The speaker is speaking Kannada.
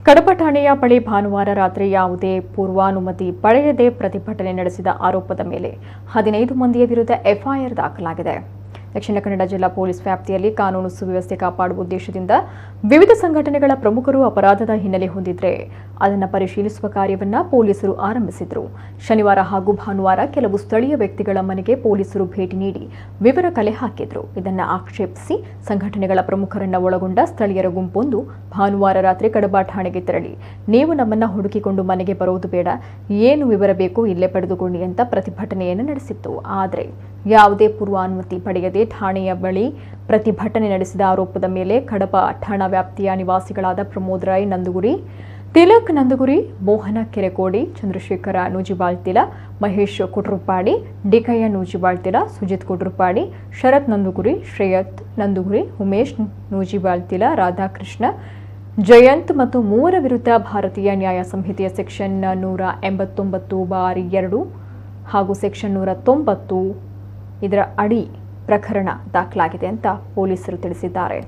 ಕಡಪ ಠಾಣೆಯ ಬಳಿ ಭಾನುವಾರ ರಾತ್ರಿ ಯಾವುದೇ ಪೂರ್ವಾನುಮತಿ ಪಡೆಯದೆ ಪ್ರತಿಭಟನೆ ನಡೆಸಿದ ಆರೋಪದ ಮೇಲೆ 15 ಮಂದಿಯ ವಿರುದ್ಧ ಎಫ್ಐಆರ್ ದಾಖಲಾಗಿದೆ. ದಕ್ಷಿಣ ಕನ್ನಡ ಜಿಲ್ಲಾ ಪೊಲೀಸ್ ವ್ಯಾಪ್ತಿಯಲ್ಲಿ ಕಾನೂನು ಸುವ್ಯವಸ್ಥೆ ಕಾಪಾಡುವ ಉದ್ದೇಶದಿಂದ ವಿವಿಧ ಸಂಘಟನೆಗಳ ಪ್ರಮುಖರು ಅಪರಾಧದ ಹಿನ್ನೆಲೆ ಹೊಂದಿದ್ರೆ ಅದನ್ನು ಪರಿಶೀಲಿಸುವ ಕಾರ್ಯವನ್ನು ಪೊಲೀಸರು ಆರಂಭಿಸಿದರು. ಶನಿವಾರ ಹಾಗೂ ಭಾನುವಾರ ಕೆಲವು ಸ್ಥಳೀಯ ವ್ಯಕ್ತಿಗಳ ಮನೆಗೆ ಪೊಲೀಸರು ಭೇಟಿ ನೀಡಿ ವಿವರ ಕಲೆ ಹಾಕಿದ್ರು. ಇದನ್ನು ಆಕ್ಷೇಪಿಸಿ ಸಂಘಟನೆಗಳ ಪ್ರಮುಖರನ್ನ ಒಳಗೊಂಡ ಸ್ಥಳೀಯರ ಗುಂಪೊಂದು ಭಾನುವಾರ ರಾತ್ರಿ ಕಡಬ ಠಾಣೆಗೆ ತೆರಳಿ, ನೀವು ನಮ್ಮನ್ನ ಹುಡುಕಿಕೊಂಡು ಮನೆಗೆ ಬರೋದು ಬೇಡ, ಏನು ವಿವರ ಬೇಕು ಇಲ್ಲೇ ಪಡೆದುಕೊಳ್ಳಿ ಅಂತ ಪ್ರತಿಭಟನೆಯನ್ನು ನಡೆಸಿತ್ತು. ಆದರೆ ಯಾವುದೇ ಪೂರ್ವಾನುಮತಿ ಪಡೆಯದೆ ಠಾಣೆಯ ಬಳಿ ಪ್ರತಿಭಟನೆ ನಡೆಸಿದ ಆರೋಪದ ಮೇಲೆ ಕಡಪ ಠಾಣಾ ವ್ಯಾಪ್ತಿಯ ನಿವಾಸಿಗಳಾದ ಪ್ರಮೋದ್ ರಾಯ್ ನಂದುಗುರಿ, ತಿಲಕ್ ನಂದುಗುರಿ, ಮೋಹನ ಕೆರೆಕೋಡಿ, ಚಂದ್ರಶೇಖರ ನೂಜಿಬಾಳ್ತಿಲ, ಮಹೇಶ್ ಕುಟ್ರುಪಾಡಿ, ಡಿಕಯ್ಯ ನೂಜಿಬಾಳ್ತಿಲ, ಸುಜಿತ್ ಕುಟ್ರುಪಾಡಿ, ಶರತ್ ನಂದುಗುರಿ, ಶ್ರೇಯತ್ ನಂದುಗುರಿ, ಉಮೇಶ್ ನೂಜಿಬಾಳ್ತಿಲ, ರಾಧಾಕೃಷ್ಣ, ಜಯಂತ್ ಮತ್ತು 3 ವಿರುದ್ಧ ಭಾರತೀಯ ನ್ಯಾಯ ಸಂಹಿತೆಯ ಸೆಕ್ಷನ್ 189/2 ಹಾಗೂ ಸೆಕ್ಷನ್ 190 ಇದರ ಅಡಿ ಪ್ರಕರಣ ದಾಖಲಾಗಿದೆ ಅಂತ ಪೊಲೀಸರು ತಿಳಿಸಿದ್ದಾರೆ.